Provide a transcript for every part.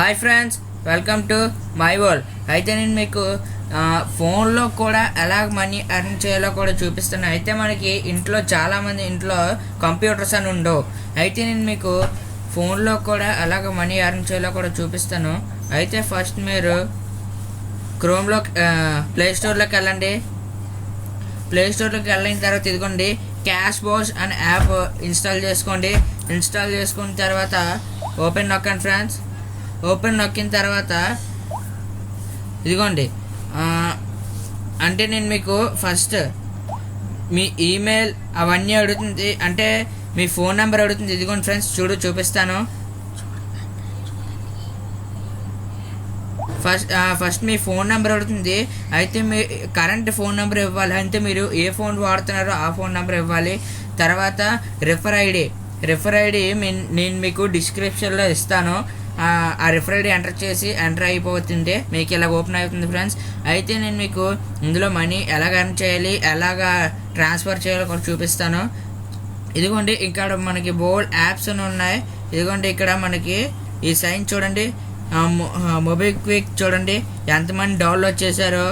Hi friends, welcome to my world. అయితే నేను మీకు ఫోన్లో కూడా ఎలా మనీ ఎర్న్ చేయాలో కూడా చూపిస్తాను. అయితే మనకి ఇంట్లో చాలామంది ఇంట్లో కంప్యూటర్స్ అని ఉండవు. అయితే నేను మీకు ఫోన్లో కూడా ఎలాగ మనీ ఎర్న్ చేయాలో కూడా చూపిస్తాను. అయితే ఫస్ట్ మీరు క్రోమ్లో ప్లేస్టోర్లోకి వెళ్ళండి. ప్లేస్టోర్లోకి వెళ్ళిన తర్వాత ఇదిగోండి క్యాష్ బాస్ అనే యాప్ ఇన్స్టాల్ చేసుకోండి. ఇన్స్టాల్ చేసుకున్న తర్వాత ఓపెన్ నొక్కండి ఫ్రెండ్స్. ఓపెన్ నొక్కిన తర్వాత ఇదిగోండి అంటే నేను మీకు ఫస్ట్ మీ ఈమెయిల్ అవన్నీ అడుగుతుంది, అంటే మీ ఫోన్ నెంబర్ అడుగుతుంది. ఇదిగోండి ఫ్రెండ్స్, చూపిస్తాను. ఫస్ట్ మీ ఫోన్ నెంబర్ అడుగుతుంది. అయితే మీ కరెంట్ ఫోన్ నెంబర్ ఇవ్వాలి. అంటే మీరు ఏ ఫోన్ వాడుతున్నారో ఆ ఫోన్ నెంబర్ ఇవ్వాలి. తర్వాత రిఫర్ ఐడి నేను మీకు డిస్క్రిప్షన్లో ఇస్తాను. ఆ రిఫర్ ఐడి ఎంటర్ అయిపోతుంటే మీకు ఇలా ఓపెన్ అవుతుంది ఫ్రెండ్స్. అయితే నేను మీకు ఇందులో మనీ ఎలాగ ఎర్న్ చేయాలి, ఎలాగ ట్రాన్స్ఫర్ చేయాలో కూడా చూపిస్తాను. ఇదిగోండి ఇక్కడ మనకి బోల్డ్ యాప్స్ అని ఉన్నాయి. ఇదిగోండి ఇక్కడ మనకి ఈ సైన్ చూడండి, మొబిక్విక్ చూడండి ఎంతమంది డౌన్లోడ్ చేశారో,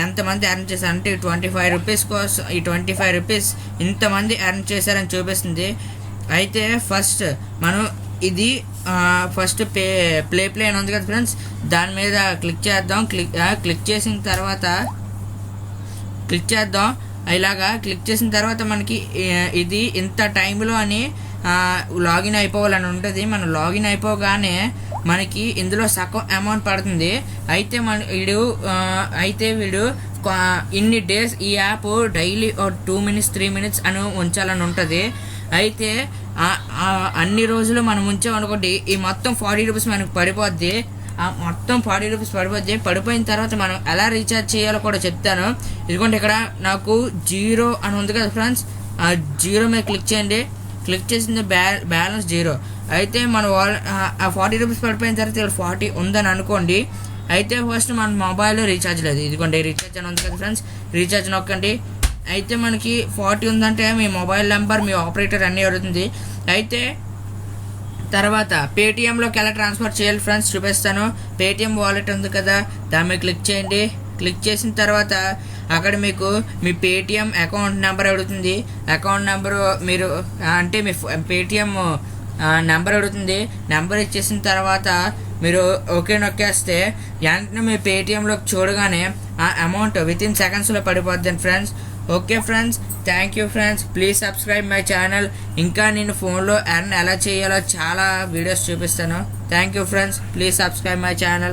ఎంతమంది ఎర్న్ చేశారు. అంటే 25 రూపీస్ కోసం ఈ 25 రూపీస్ ఇంతమంది ఎర్న్ చేశారని చూపిస్తుంది. అయితే ఫస్ట్ మనం ఇది ఫస్ట్ ప్లే అని ఉంది కదా ఫ్రెండ్స్, దాని మీద క్లిక్ చేద్దాం. క్లిక్ చేసిన తర్వాత ఇలాగా క్లిక్ చేసిన తర్వాత మనకి ఇది ఇంత టైంలో అని లాగిన్ అయిపోవాలని ఉంటుంది. మనం లాగిన్ అయిపోగానే మనకి ఇందులో సగం అమౌంట్ పడుతుంది. అయితే వీడు ఇన్ని డేస్ ఈ యాప్ డైలీ 2 minutes 3 minutes అని ఉంచాలని ఉంటుంది. అయితే అన్ని రోజులు మనం ఉంచామనుకోండి ఈ మొత్తం 40 రూపీస్ మనకు పడిపోద్ది. మొత్తం 40 రూపీస్ పడిపోయిన తర్వాత మనం ఎలా రీఛార్జ్ చేయాలో కూడా చెప్తాను. ఇదిగోండి ఇక్కడ నాకు 0 అని ఉంది కదా ఫ్రెండ్స్, ఆ 0 మీద క్లిక్ చేయండి. క్లిక్ చేసింది బ్యాలెన్స్ 0. అయితే మనం ఆ 40 రూపీస్ పడిపోయిన తర్వాత ఇక్కడ 40 ఉందని అనుకోండి. అయితే ఫస్ట్ మన మొబైల్లో రీఛార్జ్ లేదు. ఇదిగోండి రీఛార్జ్ అని ఉంది కదా ఫ్రెండ్స్, రీఛార్జ్ నొక్కండి. అయితే మనకి 40 ఉందంటే మీ మొబైల్ నెంబర్, మీ ఆపరేటర్ అన్నీ అడుగుతుంది. అయితే తర్వాత పేటిఎంలోకి ఎలా ట్రాన్స్ఫర్ చేయాలి ఫ్రెండ్స్ చూపిస్తాను. పేటిఎం వాలెట్ ఉంది కదా, దాని మీద క్లిక్ చేయండి. క్లిక్ చేసిన తర్వాత అక్కడ మీకు మీ పేటిఎం అకౌంట్ నెంబర్ అడుగుతుంది. అకౌంట్ నెంబరు మీరు అంటే మీ పేటిఎం నెంబర్ అడుగుతుంది. నెంబర్ ఇచ్చేసిన తర్వాత మీరు ఓకే నొక్కేస్తే వెంటనే మీ పేటిఎంలోకి చూడగానే ఆ అమౌంట్ వితిన్ సెకండ్స్లో పడిపోద్ది friends. Okay friends, thank you friends. Please subscribe my channel. ఇంకా నేను ఫోన్లో ఎర్న్ ఎలా చేయాలో చాలా వీడియోస్ చూపిస్తాను. Thank you friends, please subscribe my channel.